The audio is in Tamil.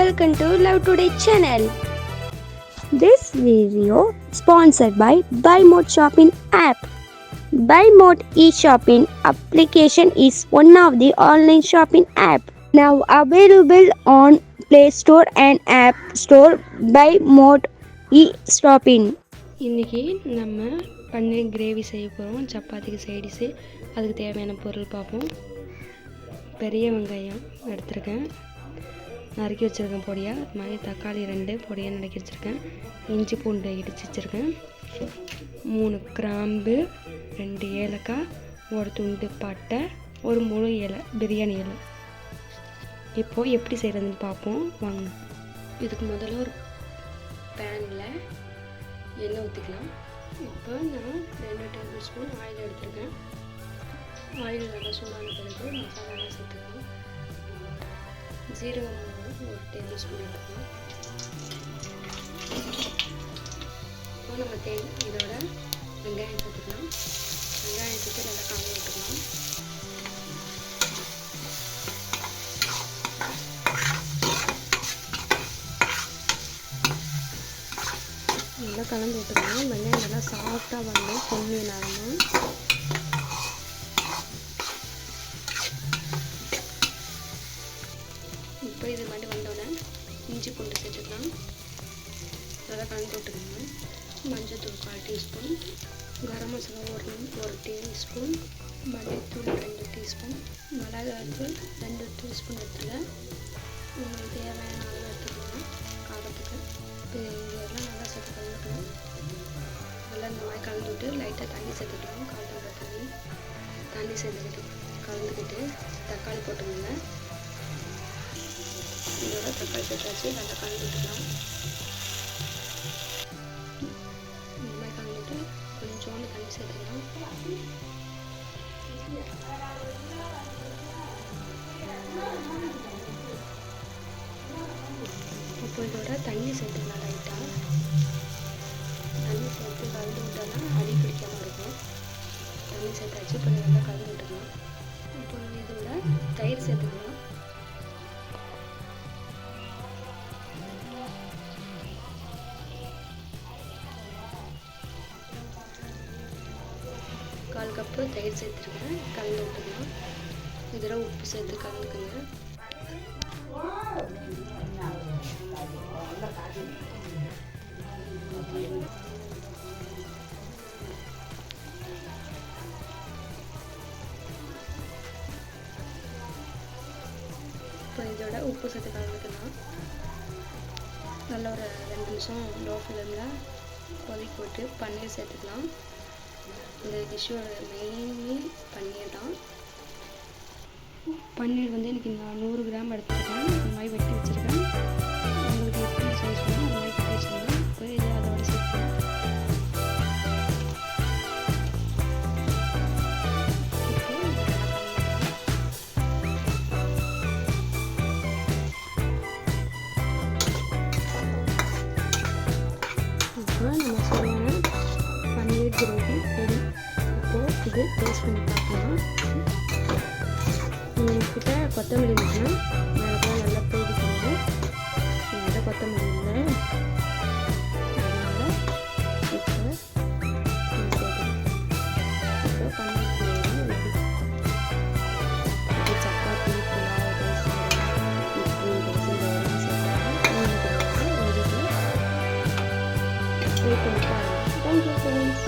welcome to Love Today channel. This video sponsored by Buy Mode Shopping app. Buy Mode e-shopping application is one of the online shopping app now available on Play Store and App Store. Buy Mode e-shopping. இன்றைக்கி நம்ம பன்னீர் கிரேவி செய்ய போகிறோம். சப்பாத்திக்கு சைடிஸு. அதுக்கு தேவையான பொருள் பார்ப்போம். பெரிய வெங்காயம் எடுத்துருக்கேன், நறுக்கி வச்சுருக்கேன் பொடியாக. அது மாதிரி தக்காளி 2 பொடியாக நறுக்கி வச்சுருக்கேன். இஞ்சி பூண்டு இடித்து வச்சுருக்கேன். 3 கிராம்பு, 2 ஏலக்காய், ஒரு துண்டு பட்டை, ஒரு முழு இலை, பிரியாணி இலை. இப்போது எப்படி செய்கிறதுன்னு பார்ப்போம் வாங்க. இதுக்கு முதல்ல ஒரு பேனில் எண்ணெய் ஊற்றிக்கலாம். இப்போ நான் 2 டேபிள் ஸ்பூன் ஆயில் எடுத்துருக்கேன். ஆயில் நல்லா சூடான பிறகு மசாலாலாம் சேர்த்துக்கலாம். ஜீரகம் 1 டேபிள் ஸ்பூன் எடுத்துக்கலாம். இப்போ நம்ம இதோட வெங்காயம் சேர்த்துக்கலாம். வெங்காயம் சேர்த்து நல்லா காய விட்டுக்கலாம். நல்லா கலந்து விட்டுக்கலாம். வெங்காயம் நல்லா சாஃப்டாக வந்து பொண்ணு நேரமாக இப்போ இது மாதிரி வந்தோடனே இஞ்சி பூண்டு சேர்த்துக்கலாம். நல்லா கலந்து விட்டுக்கணும். மஞ்சள்தூள் 1/4 டீஸ்பூன், கரம் மசாலா 1 டீஸ்பூன், மல்லித்தூள் 2 டீஸ்பூன், மிளகாய்த்தூள் 2 டீஸ்பூன் எடுத்துக்கலாம். உங்களுக்கு தேவையான அளவு எடுத்துக்கலாம் காரத்துக்கு. இப்போ இதெல்லாம் நல்லா சேர்த்து கலந்துக்கலாம். நல்லா இந்த மாதிரி கலந்து விட்டு லைட்டாக தண்ணி சேர்த்துக்கலாம். 1/4 டம்ளர் தண்ணி சேர்த்துக்கிட்டு கலந்துக்கிட்டு தக்காளி போட்டுக்கோங்க. இதோட தக்காளி சேர்த்தாச்சு. நல்லா கலந்து விட்டுக்கலாம். இந்த மாதிரி கலந்துட்டு கொஞ்சோண்டு தண்ணி சேர்த்துக்கலாம். இப்போ இதோட தண்ணி சேர்த்துக்கலாம். லைட்டாக தண்ணி சேர்த்து கலந்து விட்டோம்னா அடி பிடிக்காமல் இருக்கும். தண்ணி சேர்த்தாச்சு. இப்போ நல்லா கலந்து விட்டுக்கலாம். இப்போ இதோட தயிர் சேர்த்துக்கலாம். கால் கப்பு தயிர் சேர்த்துருக்கேன். கலந்து விட்டுக்கலாம். இதில் உப்பு சேர்த்து கலந்துக்குங்க. இப்போ இதோட உப்பு சேர்த்து கலந்துக்கலாம். நல்லா ஒரு 2 நிமிஷம் லோ ஃப்ளேமில் கொதிக்க விட்டு பன்னீர் சேர்த்துக்கலாம். இந்த டிஷ்ஷோட மெயின் பன்னீர் தான். பன்னீர் வந்து எனக்கு நான் 100 கிராம் எடுத்துருக்கேன். இந்த மாதிரி வெட்டி வச்சுருக்கேன். உங்களுக்கு எப்படி சைஸ் வேணும் அந்த மாதிரி வெட்டி வச்சுருக்கேன். இப்போ இதை அதோட சேர்த்துக்கலாம். இப்போ நம்ம சுவையான பன்னீர் கிரேவி ரெடி. இப்போது இது டேஸ்ட் பண்ணி பார்க்கலாம். உங்கள்கிட்ட கொத்தமல்லி இருந்துச்சுன்னா மேலே போய் நல்லா தூவிக்கோங்க. என்கிட்ட கொத்தமல்லி இல்லை, அதனால் இப்போ பன்னீர் கிரேவி ரெடி. இது சப்பாத்தி, புலாவ், தோசை, இட்லி, தோசை இதெல்லாம் சேர்த்தாங்க. ட்ரை பண்ணி பாருங்கள். Thank you friends.